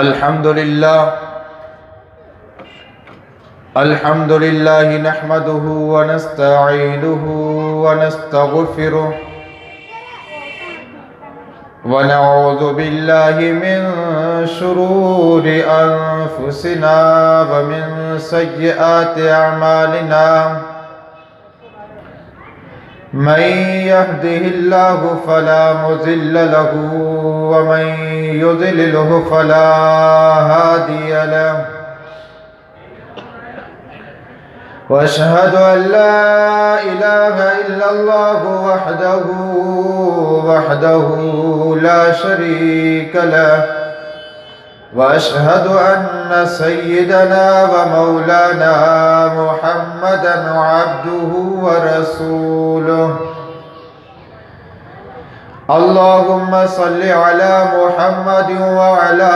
अल्हम्दुलिल्लाह नहमदुहु व नस्तईनुहु व नस्तगफिरुह व नऊज़ु बिल्लाहि मिन शुरूरि अनफुसिना व मिन सय्यिआति अअमालिना मन यहदिहिल्लाहु फला मुज़िल्ल लहु व मन युज़लिलहु फला हादिय लहु व अशहदु अन ला इलाहा इल्लल्लाहु वहदहु ला शरीक लहु व अशहदु अन्न सय्यिदना व मौलाना मुहम्मदन अब्दुहु व रसूलुहु अल्लाहुम्मा सल्लि अला मुहम्मदिन व अला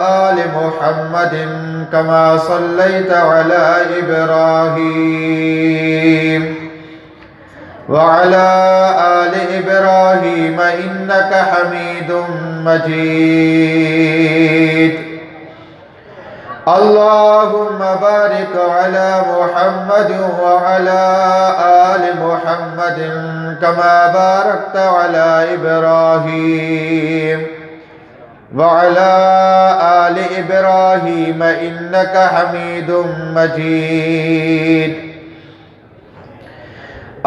आलि मुहम्मदिन कमा सल्लैता अला इब्राहीम व अला आलि इब्राहीम इन्नका हमीदुम मजीद अल्लाहुम्मा बारिक अला मुहम्मदिन व अला आलि मुहम्मदिन कमा बारकता अला इब्राहीम व अला आलि इब्राहीम इन्नका हमीदुम मजीद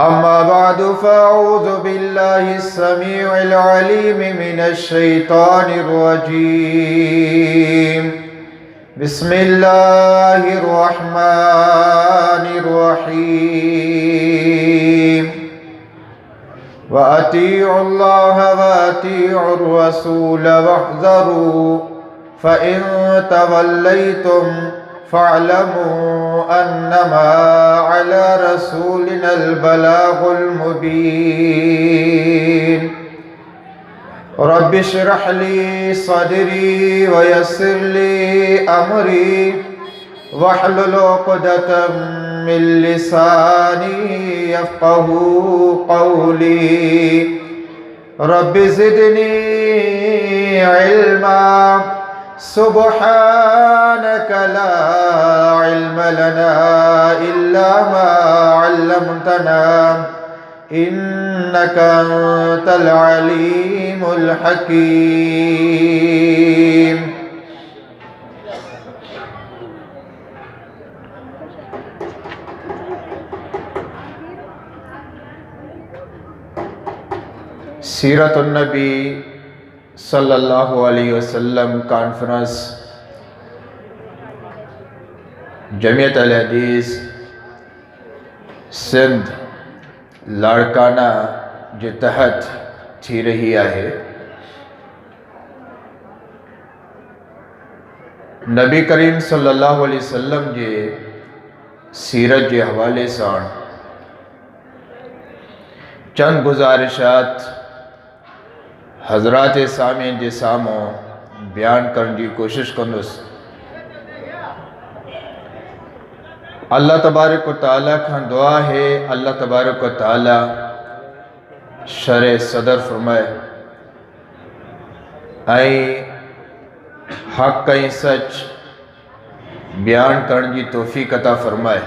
अम्मा बादु फ़अऊज़ु बिल्लाहि अस्समीउल अलीम मिनश शैतानिर रजीम बिस्मिल्लाहिर रहमानिर रहीम व अतीउल्लाह व अतीउर रसूल वहज़रू फ़इन तवल्लैतुम फ़अलमू अन्नमा अला रसूलिनल बलागुल मुबीन रब्बि इश्रह ली सदरी व यस्सिर ली अमरी वहलुल उक़दतम मिन लिसानी यफ़क़हू क़ौली रब्बि ज़िदनी इल्मा सुब्हानक ला इल्म लना इल्ला मा अल्लमतना इन्नका अंतल अलीमुल हकीम। सीरतुन नबी सल्लल्लाहु अलैहि वसल्लम कॉन्फ्रेंस जमियत अल हदीस सिंध लाड़काना जे तहत थी रही है। नबी करीम सल्लल्लाहु अलैहि वसल्लम जे सीरत जे हवाले सां चंद गुज़ारिशात हज़रात सामीन जे साम्हूं बयान करण जी कोशिश कंदुसि। अल्लाह तबारक व तआला खां दुआ है अल्लाह तबारक व तआला शरह सदर फरमाए ऐं हक़ ऐं सच बयान करण जी तौफ़ीक़ अता फरमाए।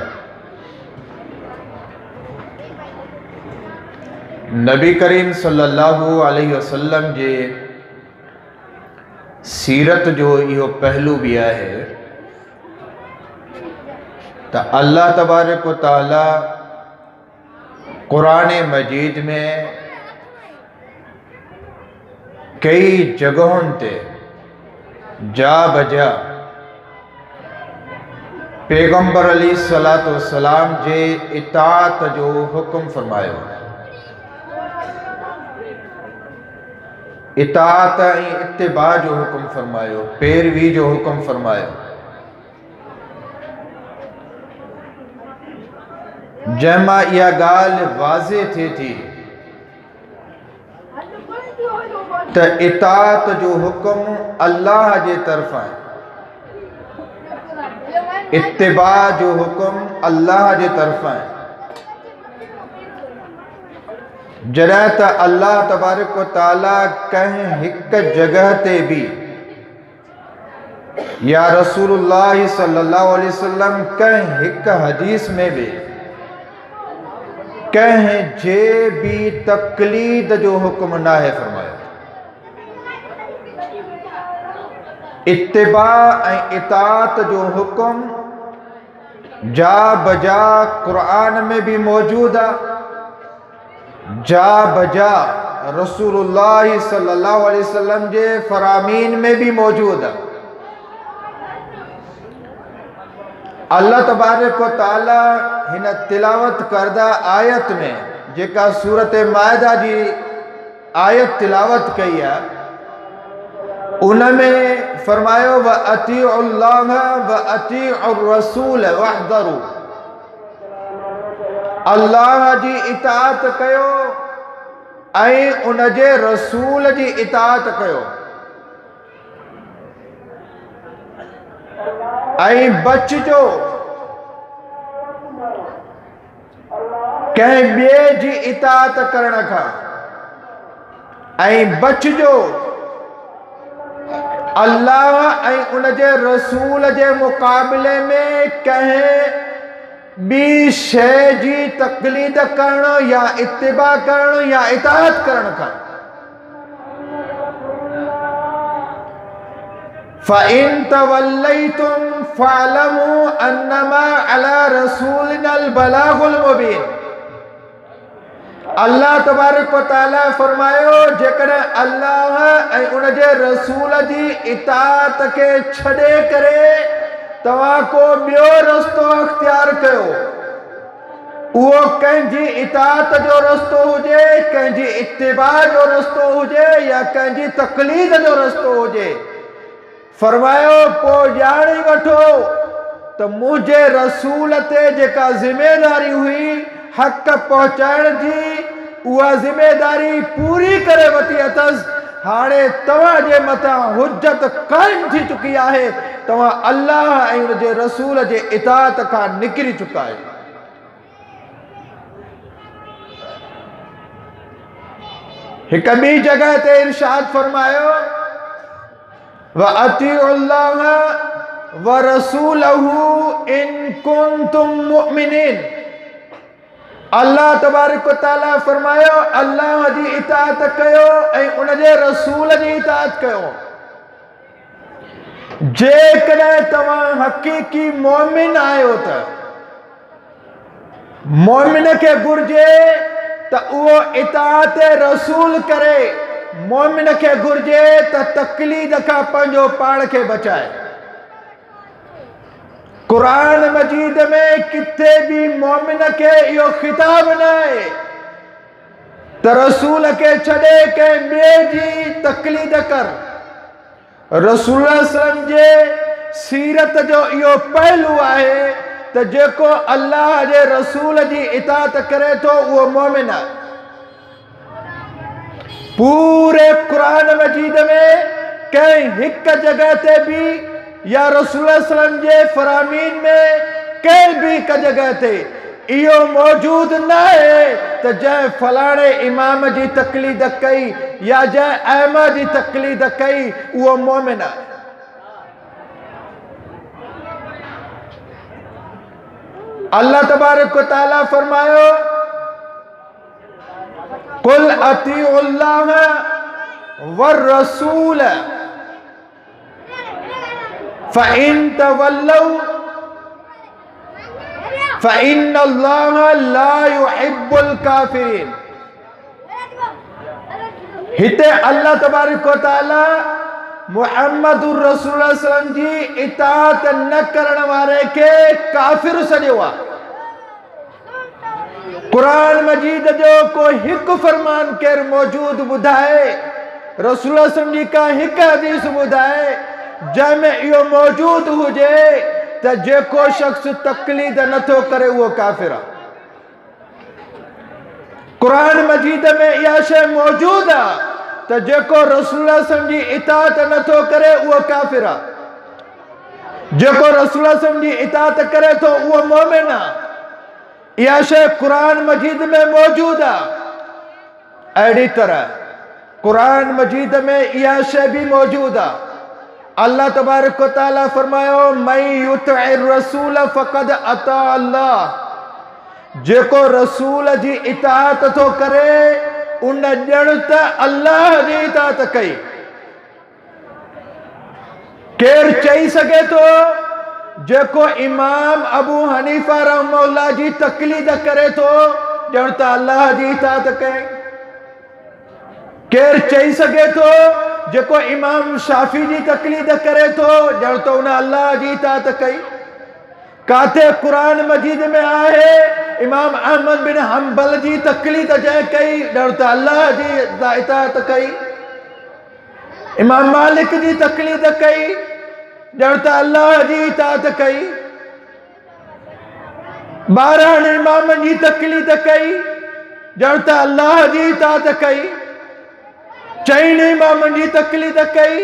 नबी करीम सल्लल्लाहु अलैहि वसल्लम जे सीरत जो इहो पहलू भी है त अल्लाह तबारक व तआला कुरान मजीद में कई जगहों ते जा बजा पैगंबर अलैहिस्सलातु वस्सलाम जे इताअत जो हुक्म फरमायो, इताअत ऐं इत्तिबा जो हुक्म फरमायो, पैरवी जो हुक्म फरमायो। जंहिंमां इहा ॻाल्हि वाज़े थिए थी त इताअत जो हुक्म अल्लाह जे तरफ़ां आहे, इत्तिबा जो हुक्म अल्लाह जे तरफ़ां आहे। जॾहिं त अल्लाह तबारक व तआला कंहिं हिक जगह ते भी या रसूलुल्लाह सल्लल्लाहु अलैहि वसल्लम कह हिक हदीस में भी कह जे भी तकलीद जो हुक्म ना है फरमाया इत्तिबा ऐं इतात जो हुक्म जा बजा कुरान में भी मौजूद आहे जा बजा रसूलुल्लाह सल्लल्लाहु अलैहि वसल्लम जे फरामीन में भी मौजूद आहे। अल्लाह तबारक व तआला हिन तिलावत करदा आयत में जेका सूरत माइदा जी आयत तिलावत कई आहे उनमें फरमायो व अतीउल्लाह व अतीउर रसूल वहदरू अल्लाह जी इताअत कयो ऐं उन जे रसूल जी इताअत कयो ऐं बचजो कंहिं ॿिए जी इताअत करण खां ऐं बचजो अल्लाह ऐं उन जे रसूल जे मुक़ाबले में कंहिं ॿी शइ जी तक़लीद करण या इत्तिबा करण या इताअत करण खां फ़इन तवल्लैतुम फ़अलमू अन्नमा अला रसूलिनल बलागुल मुबीन। अल्लाह तबारक व तआला फरमायो जेकॾहिं अल्लाह ऐं उन जे रसूल जी इताअत खे छॾे करे तव्हां को ॿियो रस्तो अख्तियार कयो उहो कंहिंजी इताअत जो रस्तो हुजे कंहिंजी इत्तिबा जो रस्तो हुजे या कंहिंजी तक़लीद जो रस्तो हुजे फरमायो पोइ ॼाणी वठो त मुंहिंजे रसूल ते जेका ज़िमेदारी हुई हक़ पहुचाइण जी उहा ज़िमेदारी पूरी करे वठी अथसि। हाणे तव्हां जे मथां हुज्जत क़ाइम थी चुकी आहे तव्हां अल्लाह ऐं उन जे रसूल जे इताअत खां निकिरी चुका आहियो। हिक ॿी जगह ते इरशाद फरमायो व अतीउल्लाह व रसूलहू इन कुंतुम मुमिनीन। अल्लाह तबारक व तआला फरमायो अल्लाह जी इताअत कयो ऐं उन जे रसूल जी इताअत कयो। जेकॾहिं तव्हां हक़ीक़ी मोमिन आहियो त मोमिन खे घुर्जे त उहो इताअत रसूल करे मोमिन खे घुर्जे त तकलीद खां पंहिंजो पाण खे बचाए। कुरान मजीद में किथे भी मोमिन के इहो खिताब न आहे त रसूल के छॾे कंहिं ॿिए जी तकलीद कर। रसूल सल्लम जे सीरत जो इहो पहलू आहे त जेको अल्लाह जे रसूल जी इताअत करे थो उहो मोमिन आहे। पूरे कुरान मजीद में कंहिं हिक जगह ते भी या रसूल सल्लम जे फरामीन में कंहिं भी हिक जगह ते इहो मौजूद न आहे त जंहिं फलाणे इमाम जी तकलीद कई या जंहिं अहमा जी तकलीद कई उहो मोमिन आहे। अल्लाह तबारक व तआला फरमायो कुल अतीउल्लाह व रसूल फ़इन तवल्लौ फ़इन्नल्लाह ला युहिब्बुल काफिरीन। हिते अल्लाह तबारक व तआला मुहम्मदुर रसूलुल्लाह सल्लल्लाहु अलैहि वसल्लम जी इताअत न करण वारे खे काफिर सॾियो आहे। कुरान मजीद जो को हिकु फरमान केर मौजूद ॿुधाए रसूलुल्लाह सल्लल्लाहु अलैहि वसल्लम जी का हिकु हदीस ॿुधाए जंहिंमें इहो मौजूद हुजे त जेको शख्स तकलीद नथो करे उहो काफिर आहे। कुरान मजीद में इहा शइ मौजूद आहे त जेको रसूलुल्लाह सल्लल्लाहु अलैहि वसल्लम जी इताअत नथो करे उहो काफिर आहे। जेको रसूलुल्लाह सल्लल्लाहु अलैहि वसल्लम जी इताअत करे थो उहो मोमिन आहे। इहा शइ कुरान मजीद में मौजूद आहे। अहिड़ी तरह कुरान मजीद में इहा शइ भी मौजूद आहे अल्लाह तबारक व तआला फरमायो मई युतिअर रसूल फ़क़द अता अल्लाह। जेको रसूल जी इताअत तो करे उन ॼण त अल्लाह जी इताअत कई। केर चई सके तो जेको इमाम अबू हनीफा रहमतुल्लाह जी तकलीद करे तो ॼण त अल्लाह जी इताअत कई। केर चई सके तो जेको इमाम शाफी जी तकलीद करे तो ॼण त उन अल्लाह जी इताअत कई। काथे कुरान मजीद में आहे इमाम अहमद बिन हंबल जी तकलीद जंहिं कई ॼण त अल्लाह जी इताअत कई। इमाम मालिक जी तकलीद कई ॼण त अल्लाह जी इताअत कई। 12 इमाम जी तकलीद कई ॼण त अल्लाह जी इताअत कई। 4 इमाम जी तकलीद कई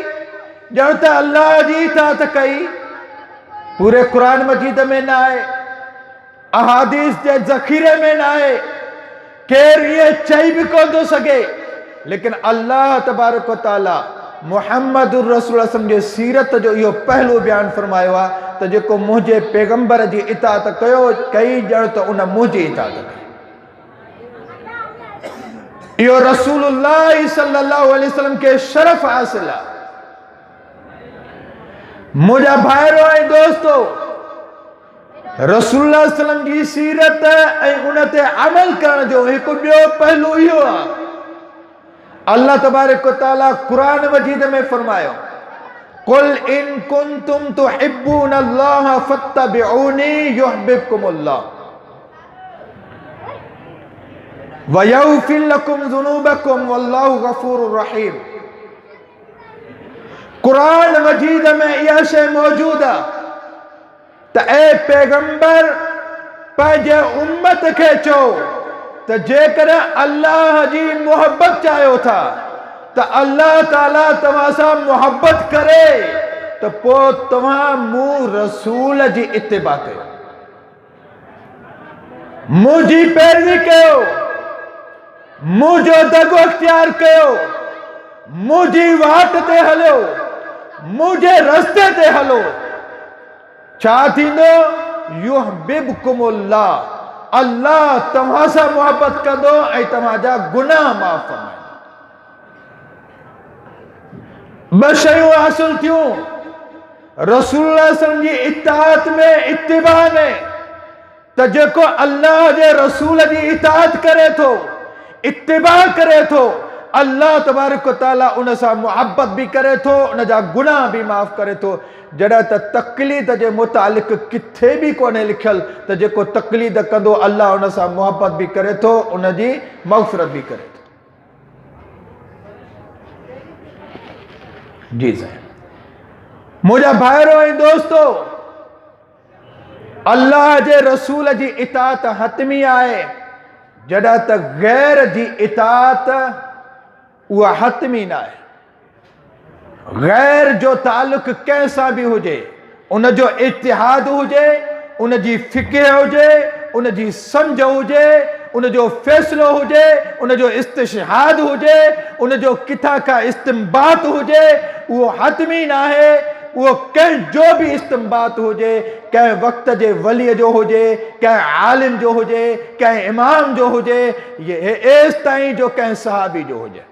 ॼण त अल्लाह जी इताअत कई। पूरे कुरान मजीद में ना है, अहादीस के ज़ख़ीरे में ना है। केर ये चई भी कोन थो सके, लेकिन अल्लाह तबारक व तआला मुहम्मदुर रसूल जे सीरत जो इहो पहलू बयान फरमायो आहे त जेको मुंहिंजे पैगंबर जी इताअत कई ॼण त उन मुंहिंजी इताअत कई। इहो रसूलुल्लाह सल्लल्लाहु अलैहि वसल्लम के शरफ हासिल आहे। मुझा भाइरो ऐं दोस्तो, रसूलुल्लाह सल्लम जी सीरत ऐं उन ते अमल करण जो हिकु ॿियो पहलू इहो आहे। अल्लाह तबारक व तआला कुरान मजीद में फरमायो कुल इन कुंतुम तुहिब्बून अल्लाह फत्तबिऊनी युहब्बुकुमुल्लाह व यग़फिर लकुम ज़ुनूबकुम वल्लाहु गफूरुर रहीम। कुरान मजीद में यह शय मौजूद है त ए पैगंबर पंहिंजे उम्मत खे चओ त जेकर अल्लाह जी मोहब्बत चाहियो था त अल्लाह ताला तव्हां सां मोहब्बत करे त पोइ तव्हां मूं रसूल जी इत्तिबा कयो, मुंहिंजी पैरवी कयो, मुंहिंजो दगो इख्तियार कयो, मुंहिंजी वाट ते हलियो, मुझे रस्ते ते हलो। छा थींदो? युहब्बुकुमुल्लाह, अल्लाह तव्हां सां मोहब्बत कंदो ऐं तव्हांजा गुनाह माफ़ फरमाईंदो। ॿ शयूं हासिल थियूं रसूलुल्लाह सल्लल्लाहु अलैहि वसल्लम जी इताअत में, इत्तिबा में, त जेको अल्लाह जे रसूल जी इताअत करे थो, इत्तिबा करे थो, अल्लाह तबारक व तआला उन सां मोहब्बत भी करे थो, उन जा गुनाह भी माफ़ करे थो। जॾहिं त तकलीद जे मुतालिक़ किथे भी कोन्हे लिखियल त जेको तकलीद कंदो अल्लाह उन सां मोहब्बत भी करे थो, उन जी मग़फ़िरत भी करे थो। जी साईं। मुंहिंजा भाइरो ऐं दोस्तो, अल्लाह जे रसूल जी इताअत हतमी आहे, जॾहिं त गैर जी इताअत उहा हतमी न आहे। गैर जो ताल्लुक कंहिं सां बि हुजे, उन जो इत्तिहाद हुजे, उन जी फ़िक़ह हुजे, उन जी सम्झ हुजे, उन जो फ़ैसिलो हुजे, उन जो इस्तिशहाद हुजे, उन जो किथां का इस्तिंबात हुजे, उहो हतमी न आहे। उहो कंहिं जो भी इस्तिंबात हुजे, कंहिं वक़्त जे वलीअ जो हुजे, कंहिं आलिम जो हुजे, कंहिं इमाम जो हुजे, ये एस ताईं जो कंहिं सहाबी जो हुजे।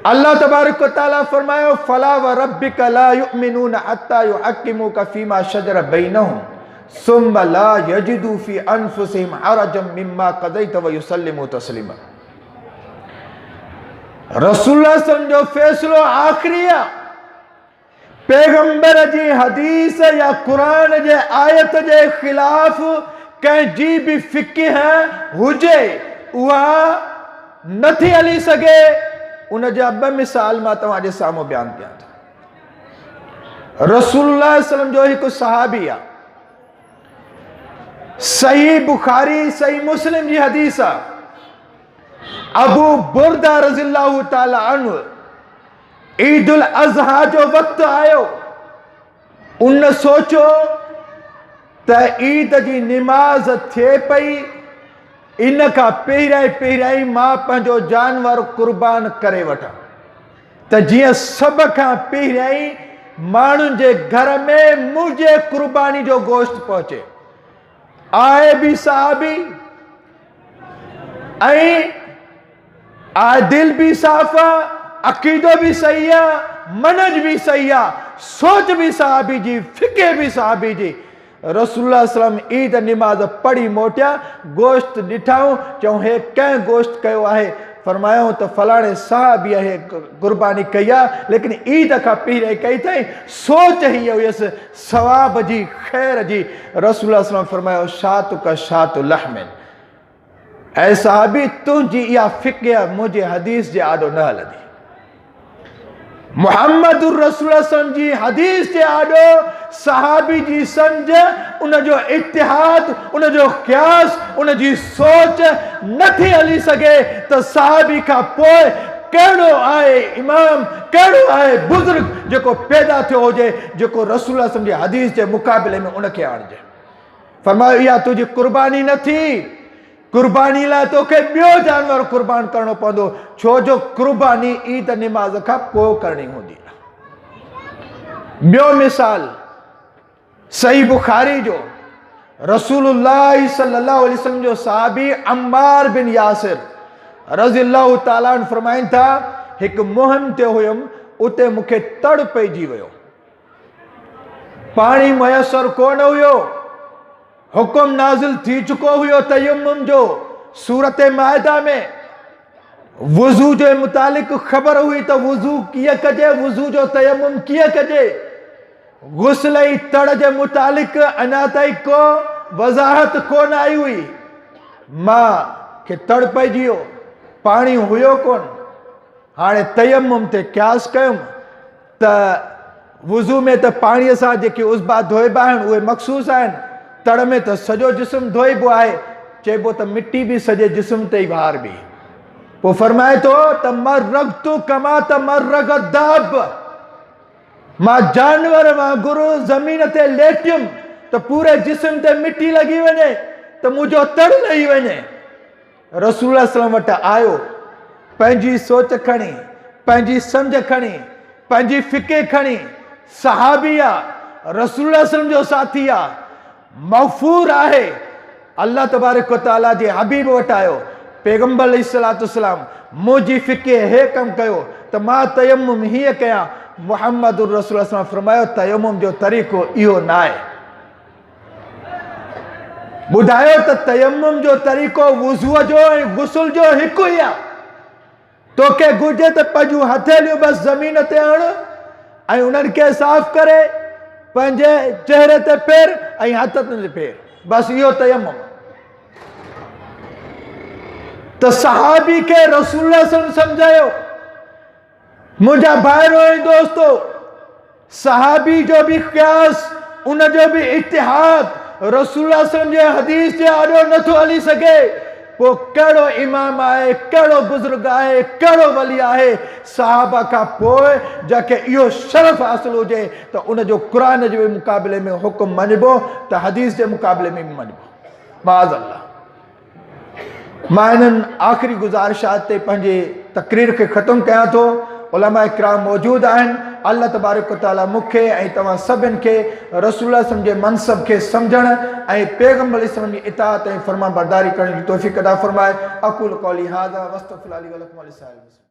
अल्लाह तबारक व तआला फरमायो फला व रब्बिक ला युमिनून हत्ता युहक्किमूका फीमा शजर बैनहुम सुम्मा ला यजिदू फी अनफुसिहिम हरजम मिम्मा क़ज़ैत व युसल्लिमू तस्लीमा। रसूलुल्लाह सल्लल्लाहु अलैहि वसल्लम जो फैसलो आखिरी आहे। पैगंबर जी हदीस या कुरान जे आयत जे खिलाफ कंहिं जी भी फ़िक़ह हुजे, उहा नथी हली सघे। उन जा 2 मिसाल मां तव्हांजे साम्हूं बयान कयां थो। रसूलुल्लाह सल्लल्लाहु अलैहि वसल्लम जो हिकु सहाबी आहे, सही बुखारी सही मुस्लिम जी हदीस आहे। अबू बुरदा रज़ियल्लाहु ताला अन्हु, ईद उल अज़हा जो वक़्तु आयो, उन सोचो त ईद जी निमाज़ थिए पई, इन खां पहिरियां मां पंहिंजो जानवर कुर्बान करे वठां। त जीअं सब खां पहिरियां माण्हुनि जे घर में मुंहिंजे कुर्बानी जो गोश्त पहुचे। आहे भी सहाबी ऐं आदिल भी साफ़ आहे, अक़ीदो भी सही आहे, मनज भी सही आहे, सोच भी सहाबी जी, फिके भी सहाबी जी। रसूलुल्लाह सल्लम ईद निमाज़ पढ़ी मोटिया, गोश्त ॾिठाऊं, चऊं हे कंहिं गोश्त कयो आहे? फरमायो त फलाणे सहाबी आहे कुर्बानी कई आहे, लेकिन ईद खां पहिरियों कई अथई। सोच ही हुयसि सवाब जी, ख़ैर जी। रसूलुल्लाह सल्लम फरमायो शातु का शातु लहमिन। ऐं सहाबी तुंहिंजी इहा फिक्र मुंहिंजे हदीस जे आॾो न हलंदी। मुहम्मदुर रसूलुल्लाह सल्लम जी हदीस जे आॾो सहाबी जी सम्झ, उनजो इत्तिहाद, उनजो क़ियास, उनजी सोच नथी हली सघे त सहाबी खां पोइ कहिड़ो आहे इमाम, कहिड़ो आहे बुज़ुर्ग जेको पैदा थियो हुजे, जेको रसूलुल्लाह सल्लम जी हदीस जे मुक़ाबले में उनखे आणिजे। फरमायो इहा तुंहिंजी कुर्बानी नथी। कुर्बानी लाइ तोखे ॿियो जानवर कुर्बान करणो पवंदो, छो जो कुर्बानी ईद निमाज़ खां पोइ करणी हूंदी आहे। ॿियो मिसाल सही बुखारी जो, रसूलुल्लाह सल्लल्लाहु अलैहि वसल्लम जो सहाबी अम्मार बिन यासिर रज़ियल्लाहु ताला अन्हु फरमाइनि था, हिकु मुहिम ते हुयुमि, उते मूंखे तड़ पइजी वियो, पाणी मुयसर कोन हुयो, हुकुम नाज़िल थी चुको हुयो तयम्मुम जो, सूरत माइदा में वुज़ू जे मुतालिक ख़बर हुई त वुज़ू कीअं कजे, वुज़ू जो तयम्मुम कीअं कजे। गुस्ल ऐं तड़ जे मुतालिक अञा ताईं को वज़ाहत कोन आई हुई। मां खे तड़ पइजी वियो, पाणी हुयो कोन। हाणे तयम्मुम ते क़यास कयुमि त वुज़ू में त पाणीअ सां जेके उज़बा धोइबा आहिनि उहे मख़सूस आहिनि, तड़ में त सॼो जिस्म धोइबो आहे, चइबो त मिटी बि सॼे जिस्म ते ई वारबी। पोइ फरमाए थो त मर्रगतु कमा तमर्रग दाब, मां जानवर वांगुरु ज़मीन ते लेटियुमि त पूरे जिस्म ते मिटी लॻी वञे, त मुंहिंजो तड़ लही वञे। रसूलुल्लाह सल्लम वटि आयो, पंहिंजी सोच खणी, पंहिंजी सम्झ खणी, पंहिंजी फिके खणी, सहाबी आहे, रसूलुल्लाह सल्लम जो साथी आहे, मग़फ़ूर आहे, अल्लाह तबारक व तआला जे हबीब वटि आयो, पैगंबर अलैहिस्सलातु वस्सलाम मुंहिंजी फिके हे कमु कयो त मां तयम्मुम हीअं कयां। मुहम्मदुर रसूलुल्लाह सल्लम फरमायो तयम्मुम जो तरीक़ो इहो न आहे। ॿुधायो त तयम्मुम जो तरीक़ो वुज़ूअ जो ऐं गुस्ल जो हिकु ई आहे। तोखे घुर्जे त पंहिंजूं हथेलियूं बसि ज़मीन ते हण ऐं उन्हनि खे साफ़ करे पंहिंजे चेहरे ते पेर ऐं हथनि ते पेर, बसि इहो तयम्मुम। त सहाबी खे रसूलुल्लाह सल्लम सम्झायो। मुंहिंजा भाइरो ऐं दोस्तो, सहाबी जो बि क़यास, उनजो बि इत्तिहाद रसूलुल्लाह सल्लम जे हदीस जे आॾो नथो हली सघे। पोइ कहिड़ो इमाम आहे, कहिड़ो बुज़ुर्ग आहे, कहिड़ो वली आहे सहाबा खां पोइ जंहिंखे इहो शरफ़ हासिल हुजे त उनजो क़ुरान जे मुक़ाबले में हुकुम मञिबो त हदीस जे मुक़ाबले में बि मञिबो। माज़ अल्लाह। मां इन्हनि आख़िरी गुज़ारिशात ते पंहिंजे तक़रीर खे ख़तमु कयां थो। उलमा इकराम मौजूद आहिनि। अल्लाह तबारक व तआला मूंखे ऐं तव्हां सभिनि खे रसूलुल्लाह सल्लम जे मनसब खे सम्झण ऐं पैगंबर सल्लम जी इताअत ऐं फरमाबरदारी करण जी तौफ़ीक़ अता फ़रमाए। अक़ूलु क़ौली हाज़ा वस्तग़फिरुल्लाह ली व लकुम व लिसाइरिल मुस्लिमीन।